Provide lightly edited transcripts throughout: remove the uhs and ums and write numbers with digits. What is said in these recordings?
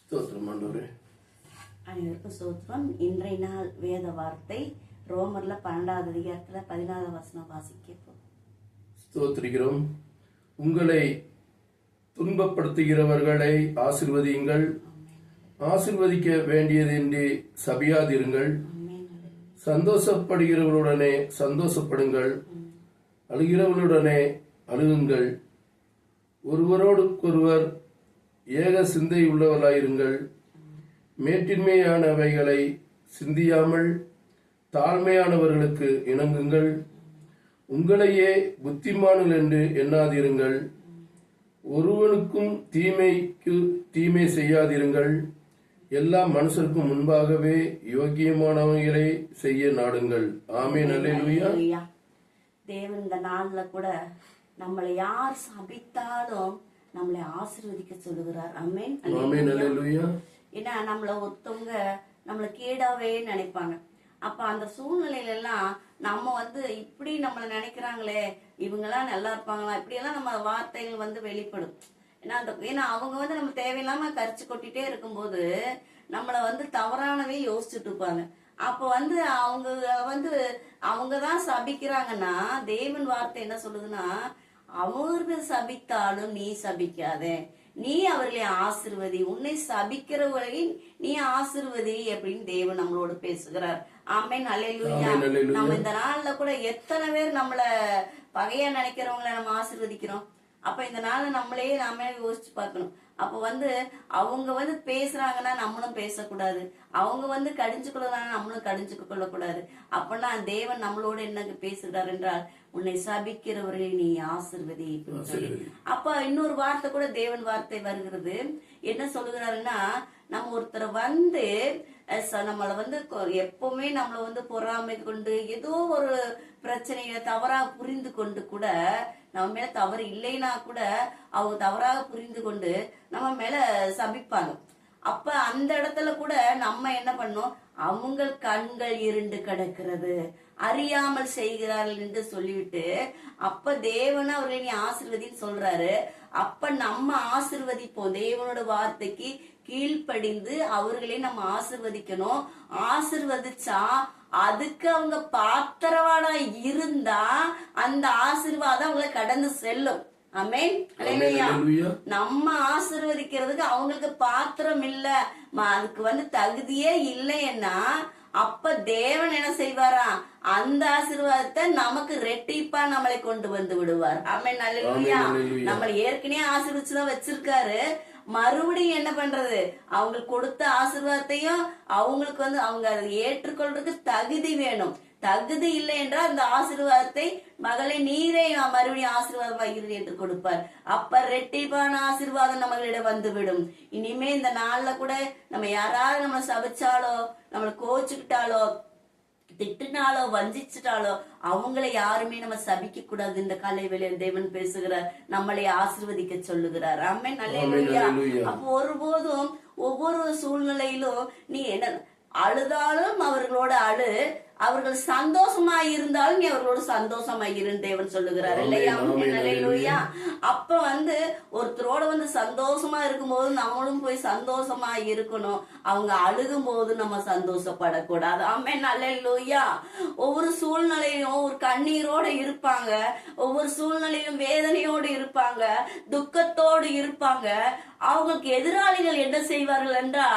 ஸ்தோத்திரம் ஆண்டவரே. அனைவருக்கும் ஸ்தோத்திரம். இன்றைய நாள் வேத வார்த்தை ரோமர்ல 12வது அதிகாரத்துல 14வது வசனம் வாசிக்க ஸ்தோத்திரிக்கிறோம். உங்களை துன்பப்படுத்துகிறவர்களை ஆசீர்வதியுங்கள், ஆசீர்வதிக்க வேண்டியதின்றி சபியாதிருங்கள். சந்தோஷப்படுகிறவர்களுடனே சந்தோஷப்படுங்கள், அழுகிறவர்களுடனே அழுகுங்கள். ஒருவரோடுக்கொருவர் ஏக சிந்தை உள்ளவர்களாயிருங்கள். மேட்டின்மையானவைகளை சிந்தியாமல் தாழ்மையானவர்களுக்கு இணங்குங்கள். உங்களையே புத்திமான்கள் என்று எண்ணாதிருங்கள். ஒருவனுக்கும் தீமைக்கு தீமை செய்யாதிருங்கள். எல்லா மனுஷருக்கும் முன்பாகவே யோக்கியமானவைகளை செய்ய நாடுங்கள். ஆமென். அல்லேலூயா. தேவன் இந்த நாள்ல கூட நம்மளை யார் சபித்தாலும் நம்மளை ஆசீர்வதிக்க சொல்லுகிறார். ஆமென். ஆமென். அல்லேலூயா. ஏன்னா நம்மள ஒருத்தவங்க நம்மள கேடாவே நினைப்பாங்க. அப்ப அந்த சூழ்நிலையில எல்லாம் நம்ம இப்படி நம்மள நினைக்கிறாங்களே, இவங்கெல்லாம் நல்லா இருப்பாங்களா, இப்படி எல்லாம் நம்ம வார்த்தைகள் வெளிப்படும். ஏன்னா அவங்க நம்ம தேவையில்லாம கரிச்சு கொட்டிட்டே இருக்கும்போது நம்மள தவறானவே யோசிச்சுட்டு இருப்பாங்க. அப்ப அவங்கதான் சபிக்கிறாங்கன்னா தேவன் வார்த்தை என்ன சொல்லுதுன்னா, அவர்கள் சபித்தாலும் நீ சபிக்காதே, நீ அவர்களை ஆசிர்வதி, உன்னை சபிக்கிறவர்களை நீ ஆசிர்வதி அப்படின்னு தேவன் நம்மளோட பேசுகிறார். ஆமென். அல்லேலூயா. நம்ம இந்த நாள்ல கூட எத்தனை பேர் நம்மள பகையா நினைக்கிறவங்கள நம்ம ஆசிர்வதிக்கிறோம். அப்ப இந்த நாள்ல நாமே யோசிச்சு பார்க்கணும். அப்ப அவங்க பேசுறாங்கன்னா நம்மளும் பேசக்கூடாது, அவங்க கடிஞ்சு கொள்ளலாம் நம்மளும் கடிஞ்சு கொள்ளக்கூடாது. அப்பனா தேவன் நம்மளோட என்ன பேசுகிறார் என்றால், உன்னை சபிக்கிறவர்களை நீ ஆசிர்வதி. அப்ப இன்னொரு வார்த்தை கூட தேவன் வார்த்தை வருகிறது. என்ன சொல்லுகிறாருன்னா, நம்ம ஒருத்தரை நம்மள எப்பவுமே நம்மள பொறாமை கொண்டு ஏதோ ஒரு பிரச்சனைய தவறாக புரிந்து கொண்டு கூட, நம்ம மேல தவறு இல்லைன்னா கூட அவங்க தவறாக புரிந்து கொண்டு நம்ம மேல சபிப்பாங்க. அப்ப அந்த இடத்துல கூட நம்ம என்ன பண்ணோம், அவங்க கண்கள் இருண்டு கிடக்கிறது, அறியாமல் செய்கிறார்கள் என்று சொல்லிவிட்டு, அப்ப தேவன் அவர்களை நீ ஆசீர்வதின்னு சொல்றாரு. அப்ப நம்ம ஆசீர்வதிப்போம். தேவனோட வார்த்தைக்கு கீழ்ப்படிந்து அவர்களை நம்ம ஆசீர்வதிக்கணும். ஆசீர்வதிச்சா அதுக்கு அவங்க பாத்திரவாடா இருந்தா அந்த ஆசீர்வாதம் அவங்களை கடந்து செல்லும். ஆமென். அல்லேலூயா. நம்ம ஆசீர்வதிக்கிறதுக்கு அவங்களுக்கு பாத்திரம் இல்ல, அதுக்கு தகுதியே இல்லைன்னா அப்ப தேவன் என்ன செய்வாரா, அந்த ஆசீர்வாதத்தை நமக்கு ரெட்டிப்பா நம்மளை கொண்டு வந்து விடுவார். ஆமென். அல்லேலூயா. நம்மளை ஏற்கனவே ஆசீர்வதிச்சுதான் வச்சிருக்காரு. மறுபடியும் என்ன பண்றது, அவங்களுக்கு கொடுத்த ஆசீர்வாதத்தையும் அவங்களுக்கு அவங்க அதை ஏற்றுக்கொள்றதுக்கு தகுதி வேணும். தகுதி இல்லை என்றால் அந்த ஆசீர்வாதத்தை மகளை நீரே மறுபடியும் ஆசீர்வாதமா இரு என்று கொடுப்பார். அப்ப ரெட்டிப்பான ஆசீர்வாதம் நம்மளிடம் வந்துவிடும். இனிமே இந்த நாள்ல கூட நம்ம யாராவது நம்ம சபிச்சாலோ, நம்மளை கோச்சுக்கிட்டாலோ, திட்டுனாலோ, வஞ்சிச்சுட்டாலோ அவங்களை யாருமே நம்ம சபிக்க கூடாது. இந்த காலை வேளையில் தேவன் பேசுகிறார், நம்மளை ஆசீர்வதிக்க சொல்லுகிறார். ஆமென். அல்லேலூயா. அப்போ ஒருபோதும் ஒவ்வொரு சூழ்நிலையிலும் நீ என்ன அழுதாலும் அவர்களோட அழு, அவர்கள் சந்தோஷமா இருந்தாலும் நீ அவர்களோட சந்தோஷமா இருன்னு தேவன் சொல்லுகிறார் இல்லையா? அல்லேலூயா. அப்ப ஒருத்தரோட சந்தோஷமா இருக்கும்போது நம்மளும் போய் சந்தோஷமா இருக்கணும். அவங்க அழுகும் போது நம்ம சந்தோஷப்படக்கூடாது. ஆமென். அல்லேலூயா. ஒவ்வொரு சூழ்நிலையும் ஒரு கண்ணீரோடு இருப்பாங்க, ஒவ்வொரு சூழ்நிலையும் வேதனையோடு இருப்பாங்க, துக்கத்தோடு இருப்பாங்க. அவங்களுக்கு எதிராளிகள் என்ன செய்வார்கள் என்றா,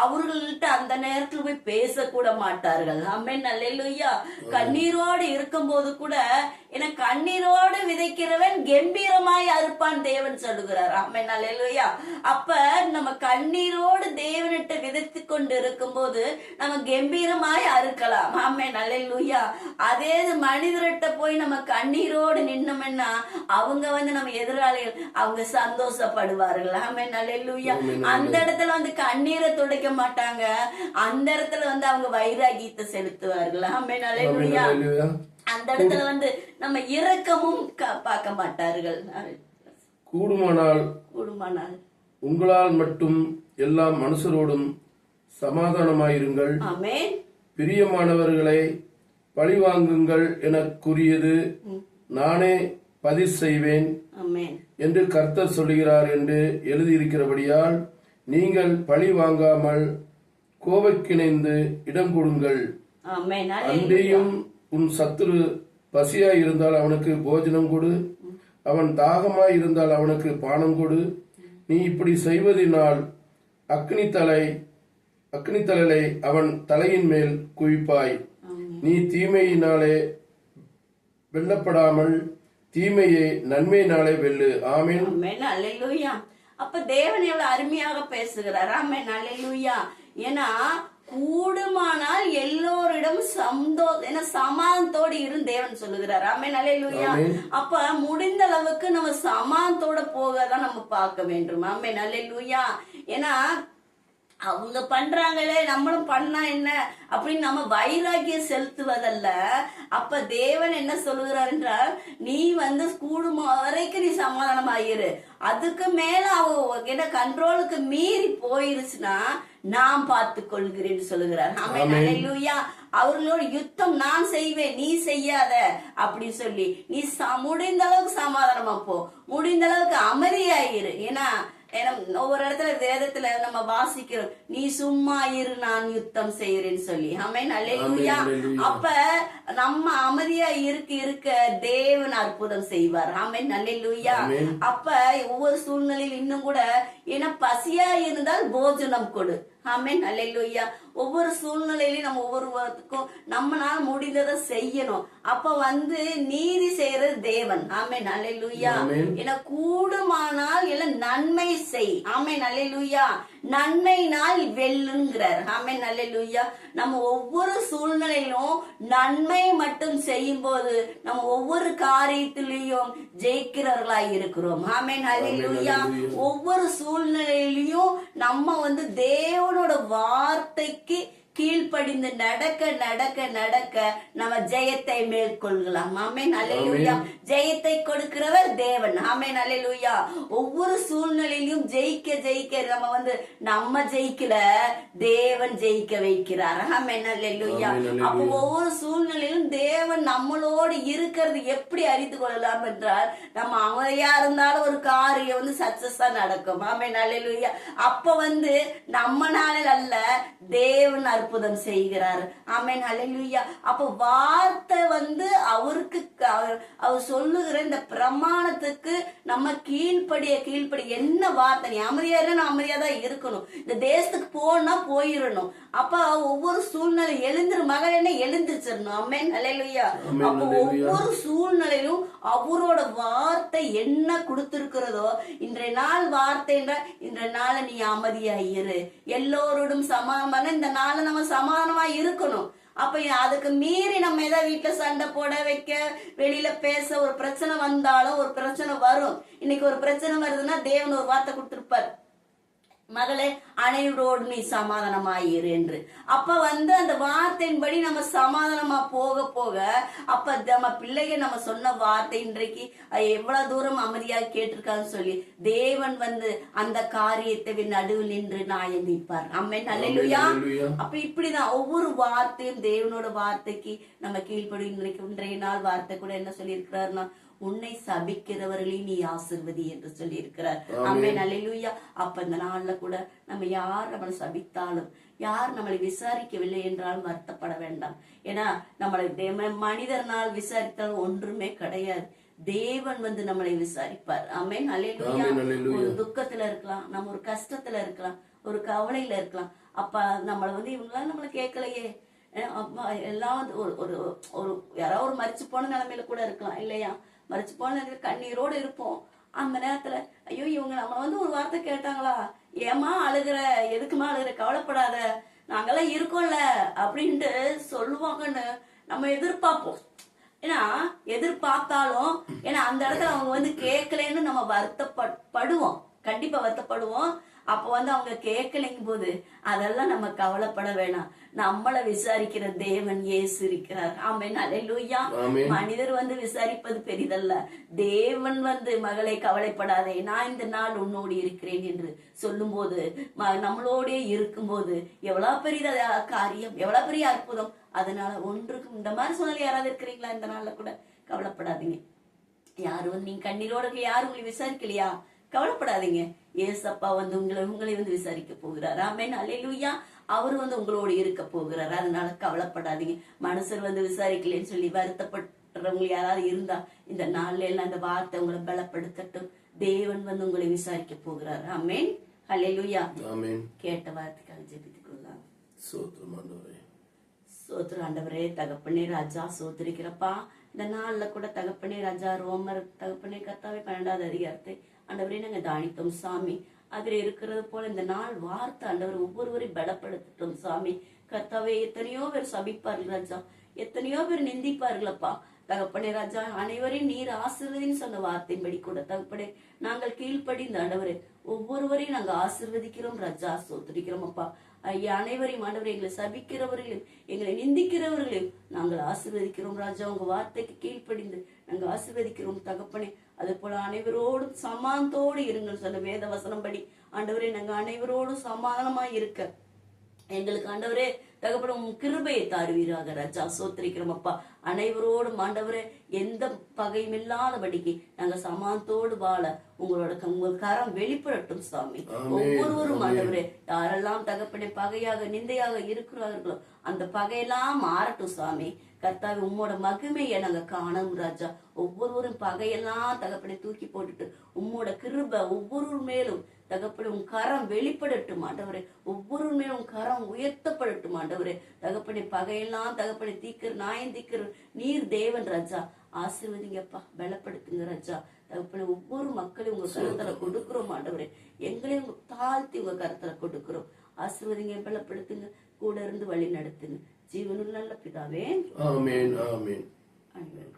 அவர்கள்ட்ட அந்த நேரத்தில் போய் பேசக்கூட மாட்டார்கள். ஆமென். அல்லேலூயா. கண்ணீரோடு இருக்கும் போது கூட, ஏன்னா கண்ணீரோடு விதைக்கிறவன் கம்பீரமாய் அறுப்பான் தேவன் சொல்லுகிறார். ஆமென். அல்லேலூயா. அப்ப நம்ம கண்ணீரோடு தேவனிட்ட விதைத்து கொண்டு இருக்கும் போது நம்ம கம்பீரமாய் அறுக்கலாம். ஆமென். அல்லேலூயா. அதே மனிதர்கிட்ட போய் நம்ம கண்ணீரோடு நின்னோம்னா அவங்க நம்ம எதிராளிகள் அவங்க சந்தோஷப்படுவார்கள். ஆமென். அல்லேலூயா. அந்த இடத்துல கண்ணீரை துடைக்க மாட்டாங்க, அந்த இடத்துல அவங்க வைராகியத்தை செலுத்துவார்கள். ஆமென். அல்லேலூயா. அந்த இடத்துல நம்ம இரக்கமும் பார்க்க மாட்டார்கள். கூடுமானால் உங்களால் மட்டும் எல்லா மனுஷரோடும் சமாதானமாயிருங்கள். ஆமென். பிரியமானவர்களை பழிவாங்குங்கள் எனக்குரியது நானே பதில் செய்வேன் என்று கர்த்தர் சொல்லுகிறார் என்று எழுதியிருக்கிறபடியால் நீங்கள் பழி வாங்காமல் கோபக்கிணைந்து இடம் கொடுங்கள். ஆமென். அன்றியும் உன் சத்துரு பசியாய் இருந்தால் அவனுக்கு போஜனம் கொடு, அவன் தாகமாய் இருந்தால் அவனுக்கு பானம் கொடு. நீ இப்படி செய்வதினால் அக்னித்தழலை அவன் தலையின் மேல் குவிப்பாய். நீ தீமையினாலே வெல்லப்படாமல் தீமையை நன்மையினாலே வெல்லு. ஆமென். ஆமென். அல்லேலூயா. அப்ப தேவன் எவ்வளவு அருமையாக பேசுகிறார். ஆமென். அல்லேலூயா. ஏன்னா கூடுமானால் எல்லோரிடம் சமாதானத்தோடு இருந்து தேவன் சொல்லுகிறார். ஆமென். அல்லேலூயா. அப்ப முடிந்த அளவுக்கு நம்ம சமாதானத்தோட போகதான் நம்ம பார்க்க வேண்டும். ஆமென். அல்லேலூயா. ஏன்னா அவங்க பண்றாங்களே நம்மளும் பண்ணா என்ன அப்படின்னு நம்ம வைராக்கியம் செலுத்துவதல்ல. அப்ப தேவன் என்ன சொல்லுகிறார் என்றால், நீ கூடும் வரைக்கும் நீ சமாதானமாயிரு. அதுக்கு மேல அவங்க கண்ட்ரோலுக்கு மீறி போயிருச்சுன்னா நான் பார்த்து கொள்கிறேன்னு சொல்லுகிறார். ஆமென். அல்லேலூயா. அவர்களோட யுத்தம் நான் செய்வேன், நீ செய்யாத அப்படின்னு சொல்லி நீ முடிந்த அளவுக்கு சமாதானமா போ, முடிந்த அளவுக்கு அமைதியாயிரு. ஏன்னா ஒவ்வொரு இடத்துல வேதத்துல நம்ம வாசிக்கிறோம், நீ சும்மா இரு நான் யுத்தம் செய்யறேன்னு சொல்லி. ஆமென். அல்லேலூயா. அப்ப நம்ம அமைதியா இருக்க தேவன் அற்புதம் செய்வார். ஆமென். அல்லேலூயா. அப்ப ஒவ்வொரு சூழ்நிலையில் இன்னும் கூட ஏன்னா பசியா இருந்தால் போஜனம் கொடு. ஆமென். அல்லேலூயா. ஒவ்வொரு சூழ்நிலையிலும் நம்ம ஒவ்வொருவருக்கும் நம்மளால முடிந்ததை செய்யணும். அப்ப நீதி செய்யறது தேவன். ஆமென். அல்லேலூயா. ஏன்னா கூடுமானால் எல்லாம் நன்மை செய். ஆமென். அல்லேலூயா. நன்மையினால் வெல்லுங்கிறார். ஆமென். அல்லேலூயா. நம்ம ஒவ்வொரு சூழ்நிலையிலும் நன்மை மட்டும் செய்யும் போது நம்ம ஒவ்வொரு காரியத்திலையும் ஜெயிக்கிறவர்களாய் இருக்கிறோம். ஆமென். அல்லேலூயா. ஒவ்வொரு சூழ்நிலையிலையும் நம்ம தேவனோட வார்த்தைக்கு கீழ்ப்படிந்து நடக்க நடக்க நடக்க நம்ம ஜெயத்தை மேற்கொள்ளலாம். ஆமென். அல்லேலூயா. ஜெயத்தை கொடுக்கிறவர் தேவன். ஆமென். அல்லேலூயா. ஒவ்வொரு சூழ்நிலையிலும் ஜெயிக்க ஜெயிக்க நம்ம ஜெயிக்கல, தேவன் ஜெயிக்க வைக்கிறார். ஆமென். அல்லேலூயா. அப்போ ஒவ்வொரு சூழ்நிலையிலும் தேவன் நம்மளோடு இருக்கிறது எப்படி அறிந்து கொள்ளலாம் என்றால், நம்ம அமைதியா இருந்தாலும் ஒரு காரியம் சக்சஸா நடக்கும். ஆமென். அல்லேலூயா. அப்ப நம்மனால அல்ல, தேவன் அற்புதம் செய்கிறார். ஆமென். அல்லேலூயா. அப்ப வார்த்தை அவருக்கு அவர் சொல்லுகிற இந்த பிரமாணத்துக்கு நம்ம கீழ்ப்படிய என்ன வார்த்தை, நீ அமைதியா இருந்தா அமைதியா தான் இருக்கணும், இந்த தேசத்துக்கு போனா போயிடணும். அப்ப ஒவ்வொரு சூழ்நிலை எழுந்திரு மகள் என்ன எழுந்திருச்சிடணும். ஆமென். அல்லேலூயா. அப்ப ஒவ்வொரு சூழ்நிலையிலும் அவரோட வார்த்தை என்ன கொடுத்திருக்கிறதோ, இன்றைய நாள் வார்த்தை என்ற இன்றைய நாள நீ அமைதியா இரு, எல்லோரோடும் சமாதானம், இந்த நாள நம்ம சமாதானமா இருக்கணும். அப்ப அதுக்கு மீறி நம்ம ஏதாவது வீட்டுல சண்டை போட வைக்க, வெளியில பேச, ஒரு பிரச்சனை வந்தாலும் ஒரு பிரச்சனை வரும். இன்னைக்கு ஒரு பிரச்சனை வருதுன்னா தேவன் ஒரு வார்த்தை கொடுத்திருப்பார், மகளே அனைவரோடு நீ சமாதானமாயிரு என்று. அப்ப அந்த வார்த்தையின்படி நம்ம சமாதானமா போக போக அப்ப நம்ம பிள்ளைகள் நம்ம சொன்ன வார்த்தை இன்றைக்கு எவ்வளவு தூரம் அமைதியாக கேட்டிருக்கான்னு சொல்லி தேவன் அந்த காரியத்தை நடுவில் நின்று நாயம் நிற்பார். ஆமென். அல்லேலூயா. அப்ப இப்படிதான் ஒவ்வொரு வார்த்தையும் தேவனோட வார்த்தைக்கு நம்ம கீழ்ப்படி. இன்றைய நாள் வார்த்தை கூட என்ன சொல்லி இருக்கிறாருன்னா, உன்னை சபிக்கிறவர்களே நீ ஆசீர்வதி என்று சொல்லி இருக்கிறார். ஆமென். அல்லேலூயா. அப்ப இந்த நாள்ல கூட நம்ம யார் நம்மளை சபித்தாலும், யார் நம்மளை விசாரிக்கவில்லை என்றாலும் வருத்தப்பட வேண்டாம். ஏன்னா நம்மளை மனிதனால் விசாரித்தால் ஒன்றுமே கிடையாது. தேவன் நம்மளை விசாரிப்பார். ஆமென். அல்லேலூயா. ஒரு துக்கத்துல இருக்கலாம், நம்ம ஒரு கஷ்டத்துல இருக்கலாம், ஒரு கவலையில இருக்கலாம். அப்ப நம்மளை இவங்களாம் நம்மளை கேட்கலையே, எல்லாம் ஒரு யாராவது ஒரு மரிச்சு போன நிலைமையில கூட இருக்கலாம் இல்லையா? மரிச்சு போன நேரத்துல கண்ணீரோடு இருப்போம். அந்த நேரத்துல ஐயோ இவங்க நம்ம ஒரு வார்த்தை கேட்டாங்களா, ஏமா அழுகிற, எதுக்குமா அழுகிற, கவலைப்படாத, நாங்கெல்லாம் இருக்கோம்ல அப்படின்ட்டு சொல்லுவாங்கன்னு நம்ம எதிர்பார்ப்போம். ஏன்னா எதிர்பார்த்தாலும் ஏன்னா அந்த இடத்துல அவங்க கேட்கலன்னு நம்ம வருத்தப்படுவோம், கண்டிப்பா வருத்தப்படுவோம். அப்ப அவங்க கேட்கலைங்கும் போது அதெல்லாம் நம்ம கவலைப்பட வேணாம். நம்மளை விசாரிக்கிற தேவன் இயேசு இருக்கிறார். ஆமென். அல்லேலூயா. மனிதர் விசாரிப்பது பெரிதல்ல, தேவன் மகளை கவலைப்படாதே, நான் இந்த நாள் உன்னோடு இருக்கிறேன் என்று சொல்லும் போது, நம்மளோடே இருக்கும் போது எவ்வளவு பெரிய காரியம், எவ்வளவு பெரிய அற்புதம். அதனால ஒன்றுக்கும் இந்த மாதிரி சூழ்நிலை யாராவது இருக்கிறீங்களா? இந்த நாள்ல கூட கவலைப்படாதீங்க. யாரு நீங்க கண்ணீரோட யாரும் உங்களை விசாரிக்கலையா? கவலைப்படாதீங்க. ஏசப்பா வந்து உங்களை வந்து விசாரிக்க போகிறார். ஆமென், அல்லேலூயா. அவர் வந்து உங்களோடு இருக்க போகிறார். அதனால கவலைப்படாதீங்க. மனுஷர் வந்து விசாரிக்கலன்னு சொல்லி வருத்தப்படுறவங்க யாராவது இருந்தா இந்த நாள்ல எல்லாம் அந்த வார்த்தை உங்களை பலப்படுத்தட்டும். தேவன் வந்து உங்களை விசாரிக்க போகிறார். ஆமென், அல்லேலூயா. ஆமென். கேட்ட வார்த்தைக்காக ஜெபித்துக் கொள்ளலாம். ஸ்தோத்திரம் ஆண்டவரே. சோத்திர ஆண்டவரே, தகப்பனே ராஜா, சோத்திரிக்கிறப்பா. இந்த நாள்ல கூட தகப்பனே ராஜா, ரோமர் தகப்பனே கர்த்தாவே 12வது அதிகாரத்தை ஆண்டவரே நாங்க தானித்தோம் சாமி. அதுல இருக்கிறது போல இந்த நாள் வார்த்தை ஆண்டவர் ஒவ்வொருவரையும் பலப்படுத்தட்டும் சாமி. கர்த்தாவே, எத்தனையோ பேர் சபிப்பார்கள் ராஜா, எத்தனையோ பேர் நிந்திப்பார்களப்பா. தகப்பனே ராஜா, அனைவரையும் நீர் ஆசீர்வதின்னு சொன்ன வார்த்தையின்படி கூட தகப்பனே நாங்கள் கீழ்ப்படிந்த ஆண்டவரே ஒவ்வொருவரையும் நாங்க ஆசீர்வதிக்கிறோம் ராஜா, சோத்திரிக்கிறோம் அப்பா. ஐயா, அனைவரையும் ஆண்டவரை, எங்களை சபிக்கிறவர்களையும் எங்களை நிந்திக்கிறவர்களையும் நாங்கள் ஆசீர்வதிக்கிறோம் ராஜா. உங்க வார்த்தைக்கு கீழ்ப்படிந்து நாங்கள் ஆசீர்வதிக்கிறோம் தகப்பனே. அதே போல அனைவரோடும் சமானத்தோடு இருங்கள் சொன்ன வேத வசனம் படி ஆண்டவரே நாங்க அனைவரோடும் சமாதானமா இருக்க எங்களுக்கு ஆண்டவரே தகப்பன உன் கிருபையை தாருவீராக ராஜா, சோத்திரிக்கிறோம் அப்பா. அனைவரோடும் ஆண்டவரே எந்த பகையும் இல்லாதபடிக்கு நாங்க சமானத்தோடு வாழ உங்கள் கரம் வெளிப்படட்டும் சாமி. ஒவ்வொருவரும் ஆண்டவரே யாரெல்லாம் தகப்பனை பகையாக நிந்தையாக இருக்கிறார்களோ அந்த பகையெல்லாம் மாறட்டும் சாமி. கர்த்தாவே, உம்மோட மகிமையை நாங்க காணணும் ராஜா. ஒவ்வொருவரும் பகையெல்லாம் தகப்பனை தூக்கி போட்டுட்டு உம்மோட கிருபை ஒவ்வொரு மேலும் தகப்பனை உன் கரம் வெளிப்படட்டும் ஆண்டவரே. ஒவ்வொரு மேலும் உன் கரம் உயர்த்தப்படட்டும் ஆண்டவரே. தகப்பனை பகையெல்லாம் தகப்பனை தீக்கிற நாயம் தீக்கிற நீர் தேவன் ராஜா. ஆசீர்வதிங்கப்பா, பலப்படுத்துங்க ராஜா. தகப்பனை ஒவ்வொரு மக்களையும் உங்க கருத்துல கொடுக்கிறோம் ஆண்டவரே. எங்களையும் தாழ்த்தி உங்க கருத்துல கொடுக்கிறோம். ஆசீர்வதிங்க, பலப்படுத்துங்க, கூட இருந்து வழி நடத்துங்க. ஜீவனுள்ள நல்ல பிதாவே, ஆமென், ஆமென். ஆமென்.